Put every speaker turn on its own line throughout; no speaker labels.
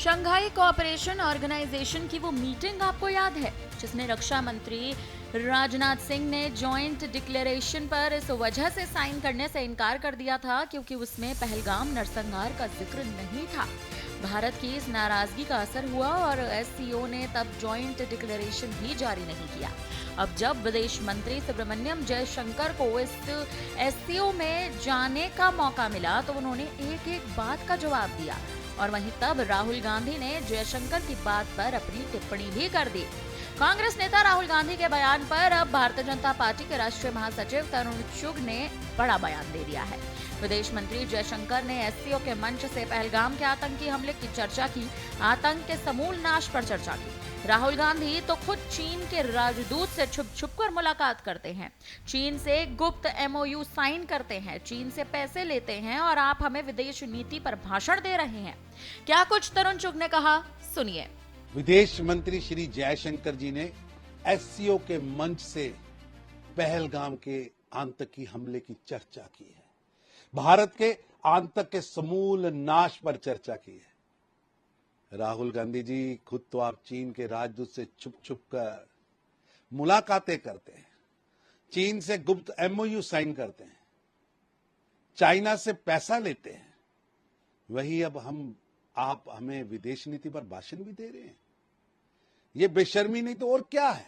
Shanghai cooperation organisation की वो meeting आपको याद है जिसमें रक्षा मंत्री राजनाथ सिंह ने जॉइंट डिक्लेरेशन पर इस वजह से साइन करने से इनकार कर दिया था क्योंकि उसमें पहलगाम नरसंहार का जिक्र नहीं था। भारत की इस नाराजगी का असर हुआ और एससीओ ने तब जॉइंट डिक्लेरेशन भी जारी नहीं किया। अब जब विदेश मंत्री सुब्रमण्यम जयशंकर को इस एससीओ में जाने का मौका मिला तो उन्होंने एक एक बात का जवाब दिया और वहीं तब राहुल गांधी ने जयशंकर की बात पर अपनी टिप्पणी भी कर दी। कांग्रेस नेता राहुल गांधी के बयान पर अब भारतीय जनता पार्टी के राष्ट्रीय महासचिव तरुण चुग ने बड़ा बयान दे दिया है। विदेश मंत्री जयशंकर ने एससीओ के मंच से पहलगाम के आतंकी हमले की चर्चा की, आतंक के समूल नाश पर चर्चा की। राहुल गांधी तो खुद चीन के राजदूत से छुप छुप कर मुलाकात करते हैं, चीन से गुप्त एमओयू साइन करते हैं, चीन से पैसे लेते हैं और आप हमें विदेश नीति पर भाषण दे रहे हैं। क्या कुछ तरुण चुग ने कहा, सुनिए।
विदेश मंत्री श्री जयशंकर जी ने एससीओ के मंच से पहलगाम के आतंकी हमले की चर्चा की है, भारत के आतंक के समूल नाश पर चर्चा की है। राहुल गांधी जी खुद तो आप चीन के राजदूत से छुप छुप कर मुलाकातें करते हैं, चीन से गुप्त एमओयू साइन करते हैं, चाइना से पैसा लेते हैं, वही अब आप हमें विदेश नीति पर भाषण भी दे रहे हैं। ये बेशर्मी नहीं तो और क्या है।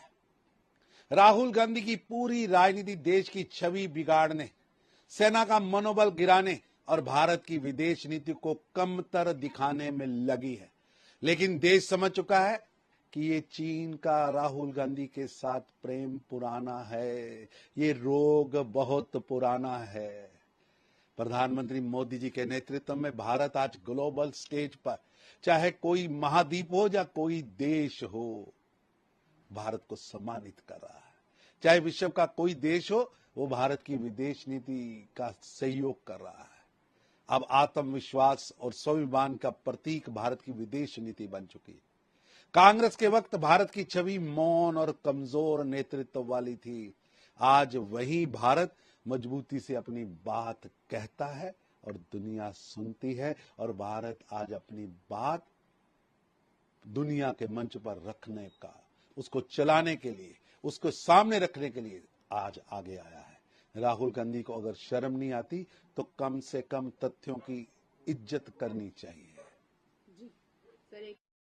राहुल गांधी की पूरी राजनीति देश की छवि बिगाड़ने, सेना का मनोबल गिराने और भारत की विदेश नीति को कमतर दिखाने में लगी है। लेकिन देश समझ चुका है कि ये चीन का राहुल गांधी के साथ प्रेम पुराना है, ये रोग बहुत पुराना है। प्रधानमंत्री मोदी जी के नेतृत्व में भारत आज ग्लोबल स्टेज पर, चाहे कोई महाद्वीप हो या कोई देश हो, भारत को सम्मानित कर रहा है। चाहे विश्व का कोई देश हो, वो भारत की विदेश नीति का सहयोग कर रहा है। अब आत्मविश्वास और स्वाभिमान का प्रतीक भारत की विदेश नीति बन चुकी है। कांग्रेस के वक्त भारत की छवि मौन और कमजोर नेतृत्व वाली थी। आज वही भारत मजबूती से अपनी बात कहता है और दुनिया सुनती है, और भारत आज अपनी बात दुनिया के मंच पर रखने का, उसको चलाने के लिए, उसको सामने रखने के लिए आज आगे आया है। राहुल गांधी को अगर शर्म नहीं आती तो कम से कम तथ्यों की इज्जत करनी चाहिए।